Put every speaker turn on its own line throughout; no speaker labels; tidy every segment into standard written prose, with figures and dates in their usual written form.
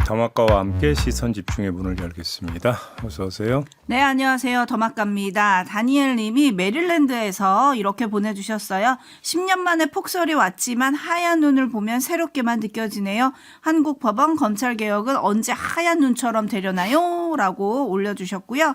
더마카와 함께 시선 집중의 문을 열겠습니다. 어서 오세요.
네, 안녕하세요. 더마카입니다. 다니엘 님이 메릴랜드에서 이렇게 보내주셨어요. 10년 만에 폭설이 왔지만 하얀 눈을 보면 새롭게만 느껴지네요. 한국 법원 검찰개혁은 언제 하얀 눈처럼 되려나요? 라고 올려주셨고요.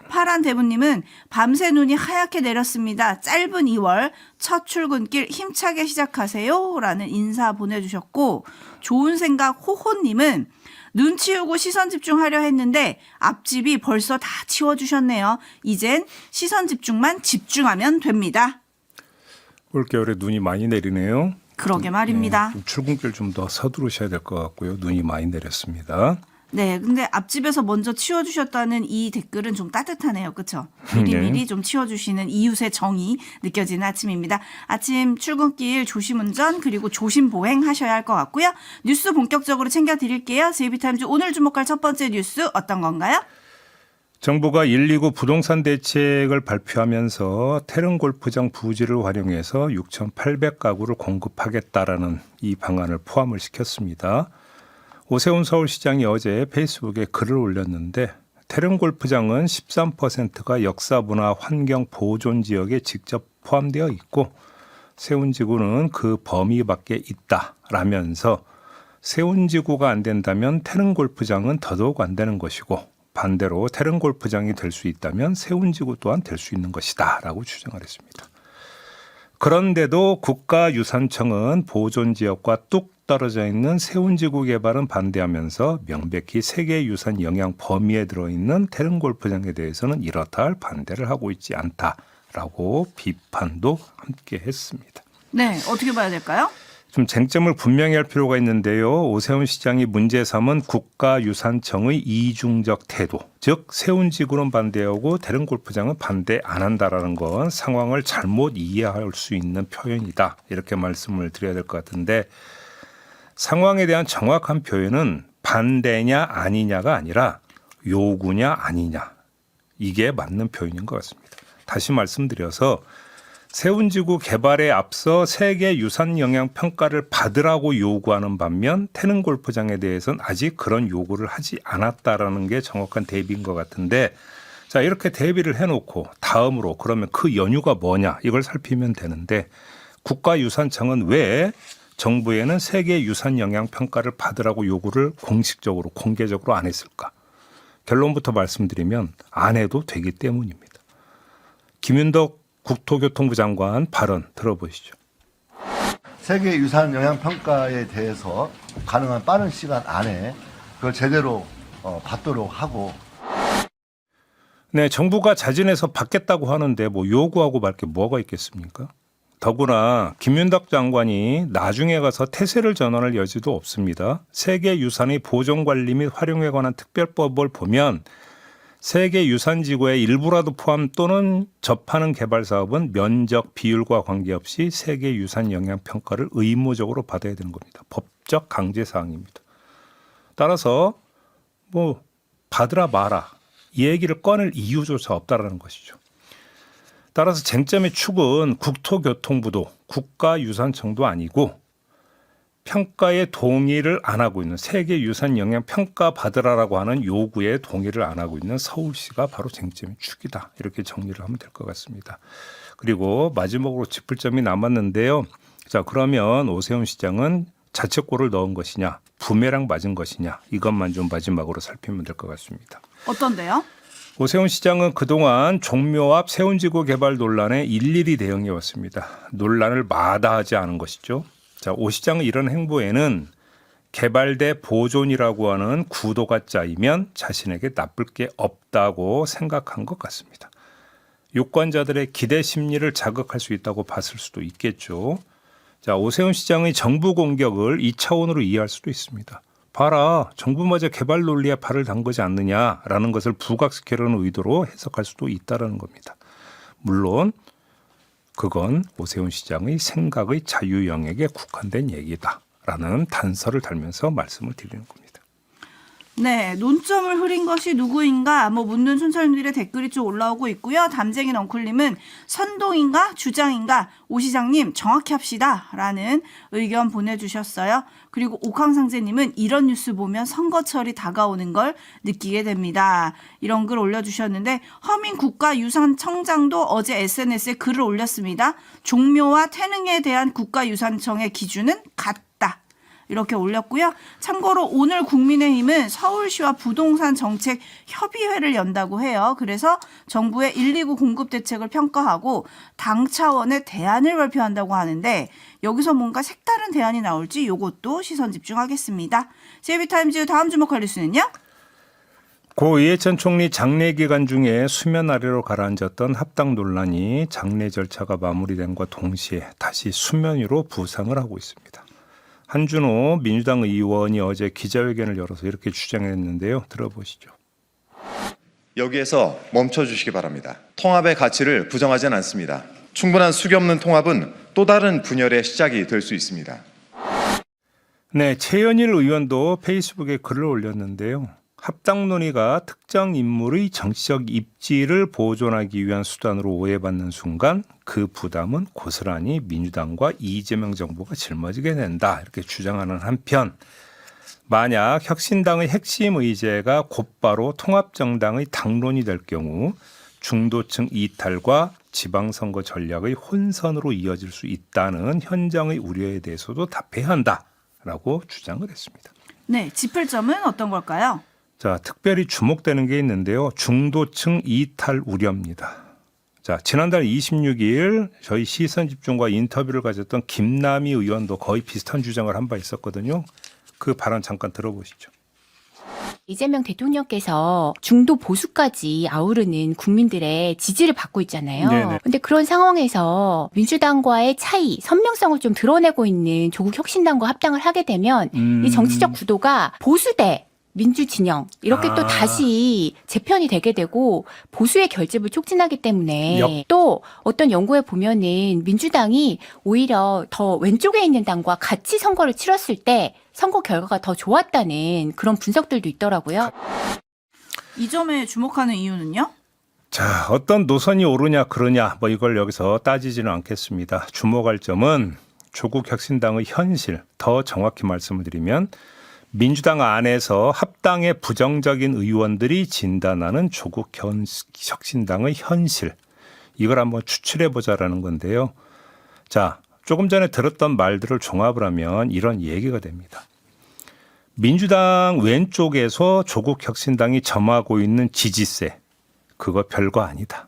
파란 대부님은 밤새 눈이 하얗게 내렸습니다. 짧은 2월 첫 출근길 힘차게 시작하세요. 라는 인사 보내주셨고, 좋은 생각 호호님은 눈 치우고 시선 집중하려 했는데 앞집이 벌써 다 치워주셨네요. 이젠 시선 집중만 집중하면 됩니다.
올겨울에 눈이 많이 내리네요.
그러게 말입니다.
좀 출근길 좀 더 서두르셔야 될 것 같고요. 눈이 많이 내렸습니다.
네, 근데 앞집에서 먼저 치워주셨다는 이 댓글은 좀 따뜻하네요. 그렇죠? 미리미리 좀 치워주시는 이웃의 정이 느껴지는 아침입니다. 아침 출근길 조심운전 그리고 조심보행 하셔야 할 것 같고요. 뉴스 본격적으로 챙겨드릴게요. 제이비타임즈 오늘 주목할 첫 번째 뉴스 어떤 건가요?
정부가 129 부동산 대책을 발표하면서 태릉 골프장 부지를 활용해서 6,800가구를 공급하겠다라는 이 방안을 포함을 시켰습니다. 오세훈 서울시장이 어제 페이스북에 글을 올렸는데 태릉 골프장은 13%가 역사문화 환경 보존 지역에 직접 포함되어 있고 세운지구는 그 범위 밖에 있다라면서 세운지구가 안 된다면 태릉 골프장은 더더욱 안 되는 것이고 반대로 태릉 골프장이 될 수 있다면 세운지구 또한 될 수 있는 것이다라고 주장을 했습니다. 그런데도 국가유산청은 보존지역과 뚝 떨어져 있는 세운지구 개발은 반대하면서 명백히 세계유산 영향 범위에 들어있는 태릉 골프장에 대해서는 이렇다 할 반대를 하고 있지 않다라고 비판도 함께 했습니다.
네, 어떻게 봐야 될까요?
좀 쟁점을 분명히 할 필요가 있는데요. 오세훈 시장이 문제 삼은 국가유산청의 이중적 태도, 즉 세운지구는 반대하고 태릉 골프장은 반대 안 한다라는 건 상황을 잘못 이해할 수 있는 표현이다. 이렇게 말씀을 드려야 될 것 같은데 상황에 대한 정확한 표현은 반대냐 아니냐가 아니라 요구냐 아니냐. 이게 맞는 표현인 것 같습니다. 다시 말씀드려서 세운지구 개발에 앞서 세계유산영향평가를 받으라고 요구하는 반면 태릉 골프장에 대해서는 아직 그런 요구를 하지 않았다라는 게 정확한 대비인 것 같은데 자 이렇게 대비를 해놓고 다음으로 그러면 그 연유가 뭐냐 이걸 살피면 되는데 국가유산청은 왜 정부에는 세계유산영향평가를 받으라고 요구를 공식적으로 공개적으로 안 했을까? 결론부터 말씀드리면 안 해도 되기 때문입니다. 김윤덕 국토교통부 장관 발언 들어보시죠.
세계유산영향평가에 대해서 가능한 빠른 시간 안에 그걸 제대로 받도록 하고.
네, 정부가 자진해서 받겠다고 하는데 뭐 요구하고 말 게 뭐가 있겠습니까? 더구나 김윤덕 장관이 나중에 가서 태세를 전환할 여지도 없습니다. 세계유산의 보존관리 및 활용에 관한 특별법을 보면 세계유산지구의 일부라도 포함 또는 접하는 개발 사업은 면적 비율과 관계없이 세계유산영향평가를 의무적으로 받아야 되는 겁니다. 법적 강제사항입니다. 따라서 뭐 받으라 마라 이 얘기를 꺼낼 이유조차 없다라는 것이죠. 따라서 쟁점의 축은 국토교통부도 국가유산청도 아니고 평가에 동의를 안 하고 있는 세계유산영향평가 받으라라고 하는 요구에 동의를 안 하고 있는 서울시가 바로 쟁점의 축이다. 이렇게 정리를 하면 될 것 같습니다. 그리고 마지막으로 짚을 점이 남았는데요. 자 그러면 오세훈 시장은 자책골을 넣은 것이냐 부메랑 맞은 것이냐 이것만 좀 마지막으로 살피면 될 것 같습니다.
어떤데요?
오세훈 시장은 그동안 종묘 앞 세운지구 개발 논란에 일일이 대응해 왔습니다. 논란을 마다하지 않은 것이죠. 자, 오 시장의 이런 행보에는 개발대 보존이라고 하는 구도가 짜이면 자신에게 나쁠 게 없다고 생각한 것 같습니다. 유권자들의 기대 심리를 자극할 수 있다고 봤을 수도 있겠죠. 자, 오세훈 시장의 정부 공격을 이 차원으로 이해할 수도 있습니다. 봐라, 정부마저 개발 논리에 발을 담그지 않느냐라는 것을 부각시키려는 의도로 해석할 수도 있다는 겁니다. 물론 그건 오세훈 시장의 생각의 자유 영역에 국한된 얘기다라는 단서를 달면서 말씀을 드리는 겁니다.
네, 논점을 흐린 것이 누구인가 뭐 묻는 촌철님들의 댓글이 좀 올라오고 있고요. 담쟁이 넝쿨님은 선동인가 주장인가 오 시장님 정확히 합시다 라는 의견 보내주셨어요. 그리고 옥황상제님은 이런 뉴스 보면 선거철이 다가오는 걸 느끼게 됩니다. 이런 글 올려주셨는데 허민국가유산청장도 어제 SNS에 글을 올렸습니다. 종묘와 태릉에 대한 국가유산청의 기준은 같다. 이렇게 올렸고요. 참고로 오늘 국민의힘은 서울시와 부동산 정책 협의회를 연다고 해요. 그래서 정부의 119 공급 대책을 평가하고 당 차원의 대안을 발표한다고 하는데 여기서 뭔가 색다른 대안이 나올지 이것도 시선 집중하겠습니다. JB타임즈 다음 주목할 뉴스는요?
고 이해찬 총리 장례 기간 중에 수면 아래로 가라앉았던 합당 논란이 장례 절차가 마무리된과 동시에 다시 수면 위로 부상을 하고 있습니다. 한준호 민주당 의원이 어제 기자회견을 열어서 이렇게 주장했는데요. 들어보시죠.
여기에서 멈춰주시기 바랍니다. 통합의 가치를 부정하지는 않습니다. 충분한 숙이 없는 통합은 또 다른 분열의 시작이 될 수 있습니다.
네, 최현일 의원도 페이스북에 글을 올렸는데요. 합당 논의가 특정 인물의 정치적 입지를 보존하기 위한 수단으로 오해받는 순간 그 부담은 고스란히 민주당과 이재명 정부가 짊어지게 된다. 이렇게 주장하는 한편 만약 혁신당의 핵심 의제가 곧바로 통합정당의 당론이 될 경우 중도층 이탈과 지방선거 전략의 혼선으로 이어질 수 있다는 현장의 우려에 대해서도 답해야 한다라고 주장을 했습니다.
네, 짚을 점은 어떤 걸까요?
자, 특별히 주목되는 게 있는데요. 중도층 이탈 우려입니다. 자, 지난달 26일 저희 시선집중과 인터뷰를 가졌던 김남희 의원도 거의 비슷한 주장을 한 바 있었거든요. 그 발언 잠깐 들어보시죠.
이재명 대통령께서 중도 보수까지 아우르는 국민들의 지지를 받고 있잖아요.
네네.
근데 그런 상황에서 민주당과의 차이, 선명성을 좀 드러내고 있는 조국 혁신당과 합당을 하게 되면 이 정치적 구도가 보수 대 민주 진영 이렇게 또 다시 재편이 되게 되고 보수의 결집을 촉진하기 때문에 또 어떤 연구에 보면은 민주당이 오히려 더 왼쪽에 있는 당과 같이 선거를 치렀을 때 선거 결과가 더 좋았다는 그런 분석들도 있더라고요.
이 점에 주목하는 이유는요?
자, 어떤 노선이 옳으냐 그러냐 뭐 이걸 여기서 따지지는 않겠습니다. 주목할 점은 조국 혁신당의 현실, 더 정확히 말씀을 드리면 민주당 안에서 합당에 부정적인 의원들이 진단하는 조국 혁신당의 현실, 이걸 한번 추출해 보자라는 건데요. 자, 조금 전에 들었던 말들을 종합을 하면 이런 얘기가 됩니다. 민주당 왼쪽에서 조국 혁신당이 점하고 있는 지지세, 그거 별거 아니다.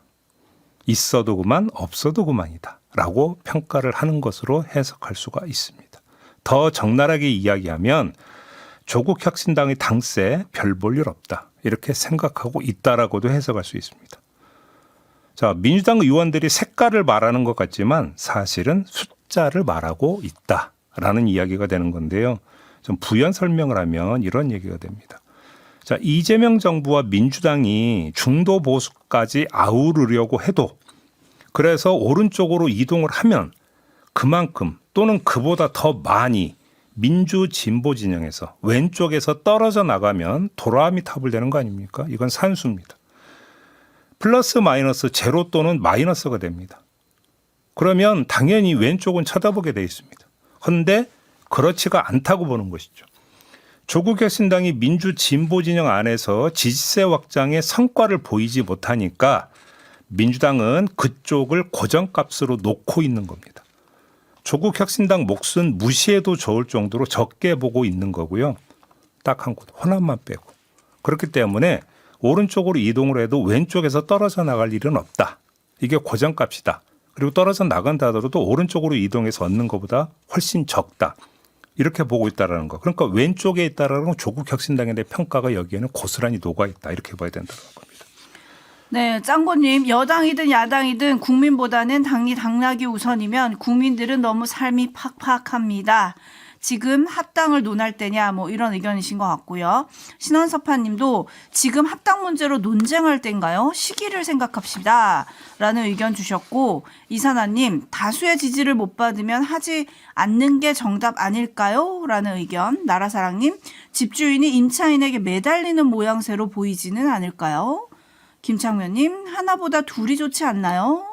있어도 그만 없어도 그만이다 라고 평가를 하는 것으로 해석할 수가 있습니다. 더 적나라하게 이야기하면 조국 혁신당의 당세 별 볼 일 없다 이렇게 생각하고 있다라고도 해석할 수 있습니다. 자, 민주당 의원들이 색깔을 말하는 것 같지만 사실은 숫자를 말하고 있다라는 이야기가 되는 건데요. 좀 부연 설명을 하면 이런 얘기가 됩니다. 자, 이재명 정부와 민주당이 중도 보수까지 아우르려고 해도 그래서 오른쪽으로 이동을 하면 그만큼 또는 그보다 더 많이 민주 진보 진영에서 왼쪽에서 떨어져 나가면 도라미 탑을 되는 거 아닙니까? 이건 산수입니다. 플러스 마이너스 제로 또는 마이너스가 됩니다. 그러면 당연히 왼쪽은 쳐다보게 돼 있습니다. 그런데 그렇지가 않다고 보는 것이죠. 조국 혁신당이 민주 진보 진영 안에서 지지세 확장의 성과를 보이지 못하니까 민주당은 그쪽을 고정값으로 놓고 있는 겁니다. 조국 혁신당 몫은 무시해도 좋을 정도로 적게 보고 있는 거고요. 딱 한 곳, 호남만 빼고. 그렇기 때문에 오른쪽으로 이동을 해도 왼쪽에서 떨어져 나갈 일은 없다. 이게 고정값이다. 그리고 떨어져 나간다 하더라도 오른쪽으로 이동해서 얻는 것보다 훨씬 적다. 이렇게 보고 있다는 거. 그러니까 왼쪽에 있다라는 건 조국 혁신당에 대한 평가가 여기에는 고스란히 녹아있다. 이렇게 봐야 된다는 겁니다.
네, 짱고님, 여당이든 야당이든 국민보다는 당이 당락이 우선이면 국민들은 너무 삶이 팍팍합니다. 지금 합당을 논할 때냐 뭐 이런 의견이신 것 같고요. 신원섭파님도 지금 합당 문제로 논쟁할 때인가요? 시기를 생각합시다 라는 의견 주셨고, 이사나님 다수의 지지를 못 받으면 하지 않는 게 정답 아닐까요? 라는 의견. 나라사랑님 집주인이 임차인에게 매달리는 모양새로 보이지는 않을까요? 김창면님 하나보다 둘이 좋지 않나요?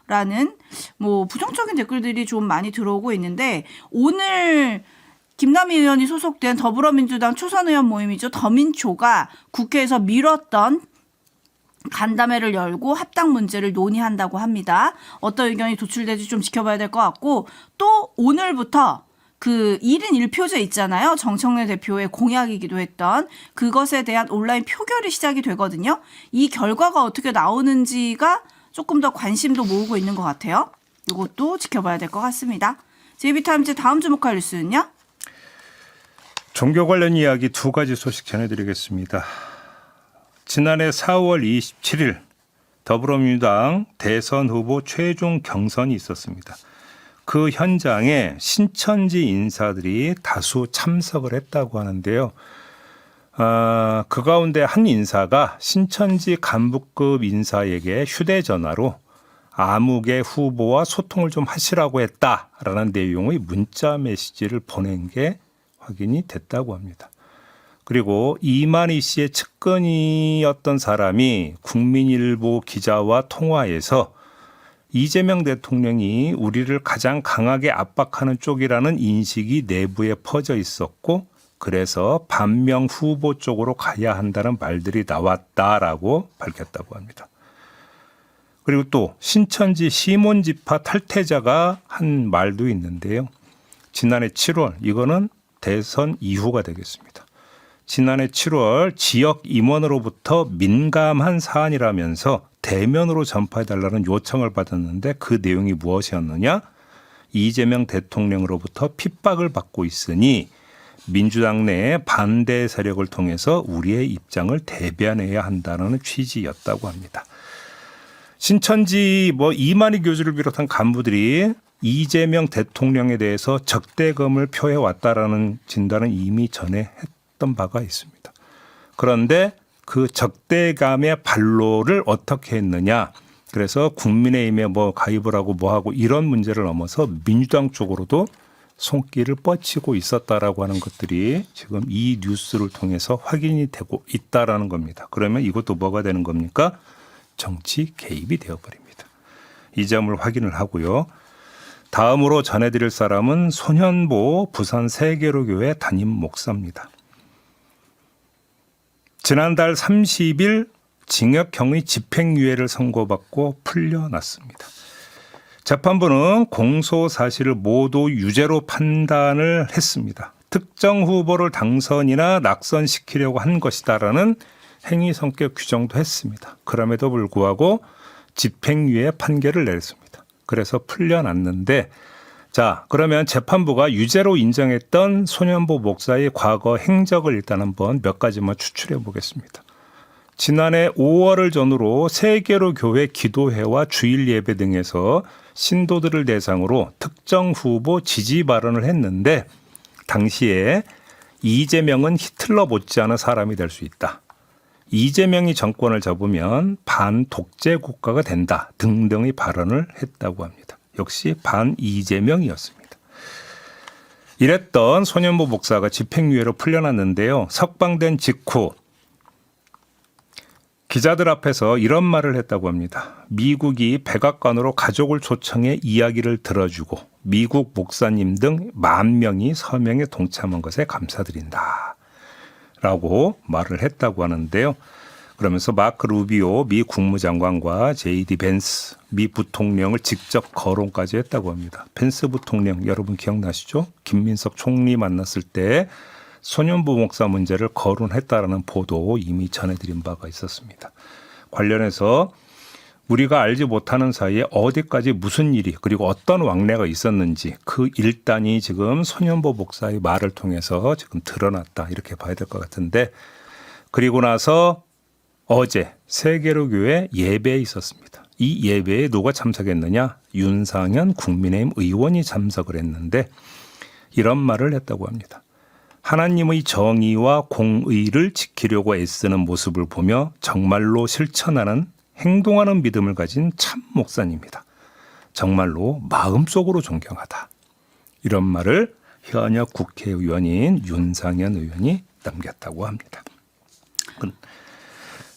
라는 뭐 부정적인 댓글들이 좀 많이 들어오고 있는데, 오늘 김남희 의원이 소속된 더불어민주당 초선 의원 모임이죠. 더민초가 국회에서 미뤘던 간담회를 열고 합당 문제를 논의한다고 합니다. 어떤 의견이 도출될지 좀 지켜봐야 될 것 같고, 또 오늘부터 그 1인 1표제 있잖아요. 정청래 대표의 공약이기도 했던 그것에 대한 온라인 표결이 시작이 되거든요. 이 결과가 어떻게 나오는지가 조금 더 관심도 모으고 있는 것 같아요. 이것도 지켜봐야 될 것 같습니다. JB타임즈 다음 주목할 뉴스는요?
종교 관련 이야기 두 가지 소식 전해드리겠습니다. 지난해 4월 27일 더불어민주당 대선 후보 최종 경선이 있었습니다. 그 현장에 신천지 인사들이 다수 참석을 했다고 하는데요. 그 가운데 한 인사가 신천지 간부급 인사에게 휴대전화로 아무개 후보와 소통을 좀 하시라고 했다라는 내용의 문자 메시지를 보낸 게 확인이 됐다고 합니다. 그리고 이만희 씨의 측근이었던 사람이 국민일보 기자와 통화에서 이재명 대통령이 우리를 가장 강하게 압박하는 쪽이라는 인식이 내부에 퍼져 있었고, 그래서 반명 후보 쪽으로 가야 한다는 말들이 나왔다라고 밝혔다고 합니다. 그리고 또 신천지 시몬지파 탈퇴자가 한 말도 있는데요. 지난해 7월, 이거는 대선 이후가 되겠습니다. 지난해 7월 지역 임원으로부터 민감한 사안이라면서 대면으로 전파해달라는 요청을 받았는데, 그 내용이 무엇이었느냐? 이재명 대통령으로부터 핍박을 받고 있으니 민주당 내에 반대 세력을 통해서 우리의 입장을 대변해야 한다는 취지였다고 합니다. 신천지 이만희 교주를 비롯한 간부들이 이재명 대통령에 대해서 적대감을 표해왔다라는 진단은 이미 전에 했던 바가 있습니다. 그런데 그 적대감의 반로를 어떻게 했느냐. 그래서 국민의힘에 가입을 하고 하고 이런 문제를 넘어서 민주당 쪽으로도 손길을 뻗치고 있었다라고 하는 것들이 지금 이 뉴스를 통해서 확인이 되고 있다라는 겁니다. 그러면 이것도 뭐가 되는 겁니까? 정치 개입이 되어버립니다. 이 점을 확인을 하고요. 다음으로 전해드릴 사람은 손현보 부산 세계로교회 담임 목사입니다. 지난달 30일 징역형의 집행유예를 선고받고 풀려났습니다. 재판부는 공소 사실을 모두 유죄로 판단을 했습니다. 특정 후보를 당선이나 낙선시키려고 한 것이다라는 행위 성격 규정도 했습니다. 그럼에도 불구하고 집행유예 판결을 내렸습니다. 그래서 풀려났는데, 자, 그러면 재판부가 유죄로 인정했던 손현보 목사의 과거 행적을 일단 한번 몇 가지만 추출해 보겠습니다. 지난해 5월을 전후로 세계로 교회 기도회와 주일 예배 등에서 신도들을 대상으로 특정 후보 지지 발언을 했는데, 당시에 이재명은 히틀러 못지않은 사람이 될 수 있다. 이재명이 정권을 잡으면 반독재 국가가 된다 등등의 발언을 했다고 합니다. 역시 반이재명이었습니다. 이랬던 손현보 목사가 집행유예로 풀려났는데요. 석방된 직후 기자들 앞에서 이런 말을 했다고 합니다. 미국이 백악관으로 가족을 초청해 이야기를 들어주고 미국 목사님 등 10,000명이 서명에 동참한 것에 감사드린다 라고 말을 했다고 하는데요. 그러면서 마크 루비오 미 국무장관과 JD 벤스 미 부통령을 직접 거론까지 했다고 합니다. 벤스 부통령 여러분 기억나시죠? 김민석 총리 만났을 때 손현보 목사 문제를 거론했다라는 보도 이미 전해드린 바가 있었습니다. 관련해서 우리가 알지 못하는 사이에 어디까지 무슨 일이 그리고 어떤 왕래가 있었는지 그 일단이 지금 손현보 목사의 말을 통해서 지금 드러났다 이렇게 봐야 될 것 같은데, 그리고 나서 어제 세계로교회 예배에 있었습니다. 이 예배에 누가 참석했느냐? 윤상현 국민의힘 의원이 참석을 했는데, 이런 말을 했다고 합니다. 하나님의 정의와 공의를 지키려고 애쓰는 모습을 보며 정말로 실천하는 행동하는 믿음을 가진 참 목사님이다. 정말로 마음속으로 존경하다. 이런 말을 현역 국회의원인 윤상현 의원이 남겼다고 합니다.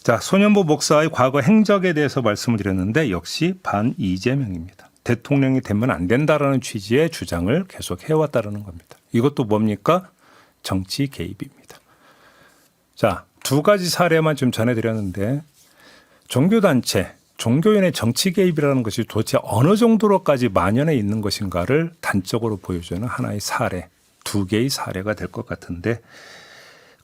자, 손현보 목사의 과거 행적에 대해서 말씀을 드렸는데 역시 반 이재명입니다. 대통령이 되면 안 된다라는 취지의 주장을 계속 해왔다는 겁니다. 이것도 뭡니까? 정치 개입입니다. 자, 두 가지 사례만 좀 전해드렸는데 종교단체, 종교인의 정치 개입이라는 것이 도대체 어느 정도로까지 만연해 있는 것인가를 단적으로 보여주는 하나의 사례, 두 개의 사례가 될 것 같은데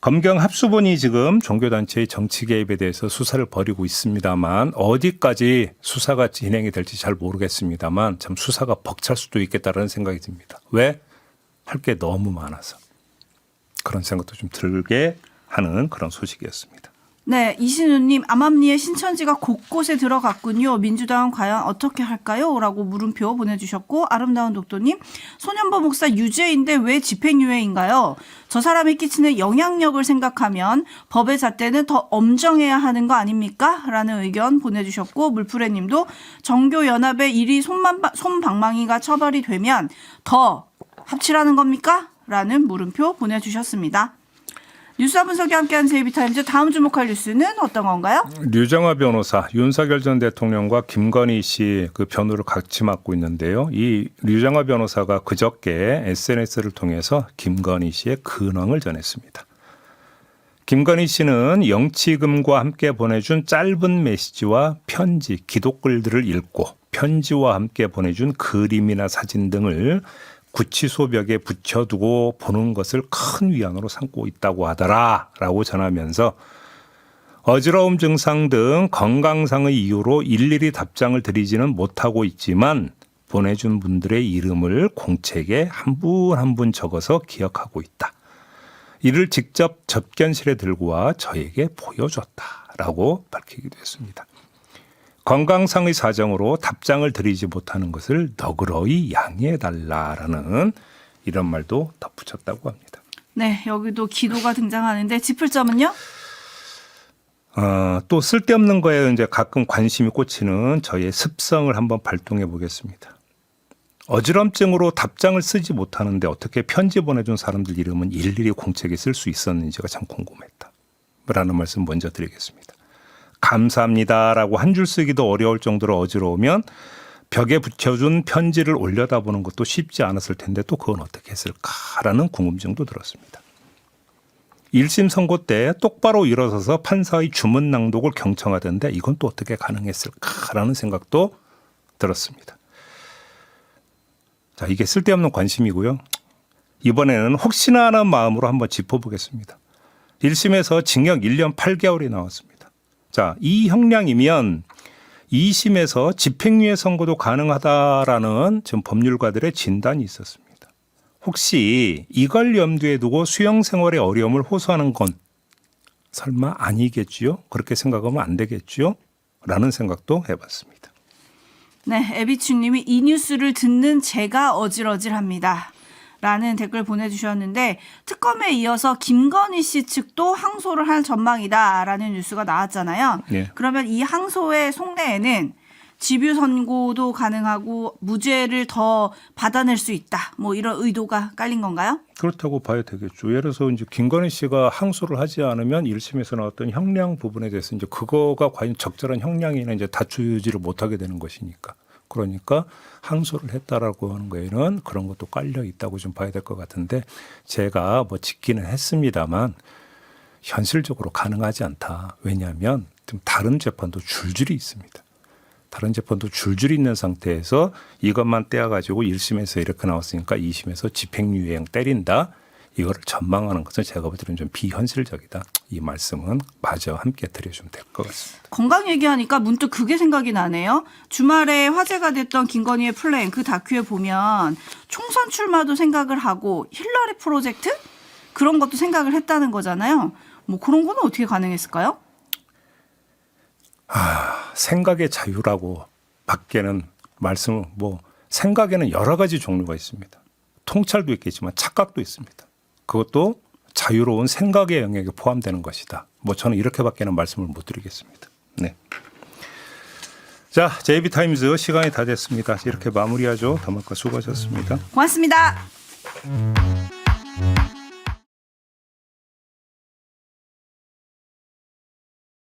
검경 합수본이 지금 종교단체의 정치 개입에 대해서 수사를 벌이고 있습니다만 어디까지 수사가 진행이 될지 잘 모르겠습니다만 참 수사가 벅찰 수도 있겠다는 생각이 듭니다. 왜? 할 게 너무 많아서. 그런 생각도 좀 들게 하는 그런 소식이었습니다.
네, 이신우님, 암암리에 신천지가 곳곳에 들어갔군요. 민주당은 과연 어떻게 할까요? 라고 물음표 보내주셨고, 아름다운 독도님, 손현보 목사 유죄인데 왜 집행유예인가요? 저 사람이 끼치는 영향력을 생각하면 법의 잣대는 더 엄정해야 하는 거 아닙니까? 라는 의견 보내주셨고, 물프레님도 정교연합의 1위 손방망이가 처벌이 되면 더 합치라는 겁니까? 라는 물음표 보내주셨습니다. 뉴스와 분석이 함께한 JB타임즈 다음 주목할 뉴스는 어떤 건가요?
류정화 변호사, 윤석열 전 대통령과 김건희 씨 그 변호를 같이 맡고 있는데요. 이 류정화 변호사가 그저께 SNS를 통해서 김건희 씨의 근황을 전했습니다. 김건희 씨는 영치금과 함께 보내준 짧은 메시지와 편지, 기독글들을 읽고 편지와 함께 보내준 그림이나 사진 등을 구치소 벽에 붙여두고 보는 것을 큰 위안으로 삼고 있다고 하더라라고 전하면서 어지러움 증상 등 건강상의 이유로 일일이 답장을 드리지는 못하고 있지만 보내준 분들의 이름을 공책에 한 분 한 분 적어서 기억하고 있다. 이를 직접 접견실에 들고 와 저에게 보여줬다라고 밝히기도 했습니다. 건강상의 사정으로 답장을 드리지 못하는 것을 너그러이 양해해달라라는 이런 말도 덧붙였다고 합니다.
네, 여기도 기도가 등장하는데 짚을 점은요?
또 쓸데없는 거에 이제 가끔 관심이 꽂히는 저의 습성을 한번 발동해 보겠습니다. 어지럼증으로 답장을 쓰지 못하는데 어떻게 편지 보내준 사람들 이름은 일일이 공책에 쓸 수 있었는지가 참 궁금했다. 라는 말씀 먼저 드리겠습니다. 감사합니다라고 한 줄 쓰기도 어려울 정도로 어지러우면 벽에 붙여준 편지를 올려다보는 것도 쉽지 않았을 텐데 또 그건 어떻게 했을까라는 궁금증도 들었습니다. 1심 선고 때 똑바로 일어서서 판사의 주문 낭독을 경청하던데 이건 또 어떻게 가능했을까라는 생각도 들었습니다. 자, 이게 쓸데없는 관심이고요. 이번에는 혹시나 하는 마음으로 한번 짚어보겠습니다. 1심에서 징역 1년 8개월이 나왔습니다. 자, 이 형량이면 2심에서 집행유예 선고도 가능하다라는 지금 법률가들의 진단이 있었습니다. 혹시 이걸 염두에 두고 수용 생활의 어려움을 호소하는 건 설마 아니겠지요? 그렇게 생각하면 안 되겠지요? 라는 생각도 해봤습니다.
네, 에비춘님이 이 뉴스를 듣는 제가 어질어질합니다. 라는 댓글 보내주셨는데 특검에 이어서 김건희 씨 측도 항소를 할 전망이다라는 뉴스가 나왔잖아요.
예.
그러면 이 항소의 속내에는 집유 선고도 가능하고 무죄를 더 받아낼 수 있다. 뭐 이런 의도가 깔린 건가요?
그렇다고 봐야 되겠죠. 예를 들어서 이제 김건희 씨가 항소를 하지 않으면 1심에서 나왔던 형량 부분에 대해서 이제 그거가 과연 적절한 형량이나 이제 다투지를 못하게 되는 것이니까. 그러니까 항소를 했다라고 하는 거에는 그런 것도 깔려 있다고 좀 봐야 될 것 같은데 제가 뭐 짓기는 했습니다만 현실적으로 가능하지 않다. 왜냐하면 좀 다른 재판도 줄줄이 있습니다. 다른 재판도 줄줄이 있는 상태에서 이것만 떼어가지고 1심에서 이렇게 나왔으니까 2심에서 집행유예형 때린다. 이거를 전망하는 것은 제가 볼 때는 좀 비현실적이다. 이 말씀은 마저 함께 드려주면 될 것 같습니다.
건강 얘기하니까 문득 그게 생각이 나네요. 주말에 화제가 됐던 김건희의 플랜 그 다큐에 보면 총선 출마도 생각을 하고 힐러리 프로젝트? 그런 것도 생각을 했다는 거잖아요. 뭐 그런 거는 어떻게 가능했을까요?
생각의 자유라고 밖에는 말씀을 생각에는 여러 가지 종류가 있습니다. 통찰도 있겠지만 착각도 있습니다. 그것도 자유로운 생각의 영역에 포함되는 것이다. 뭐 저는 이렇게밖에는 말씀을 못 드리겠습니다. 네. 자, JB타임즈 시간이 다 됐습니다. 이렇게 마무리하죠. 담화가 수고하셨습니다.
고맙습니다.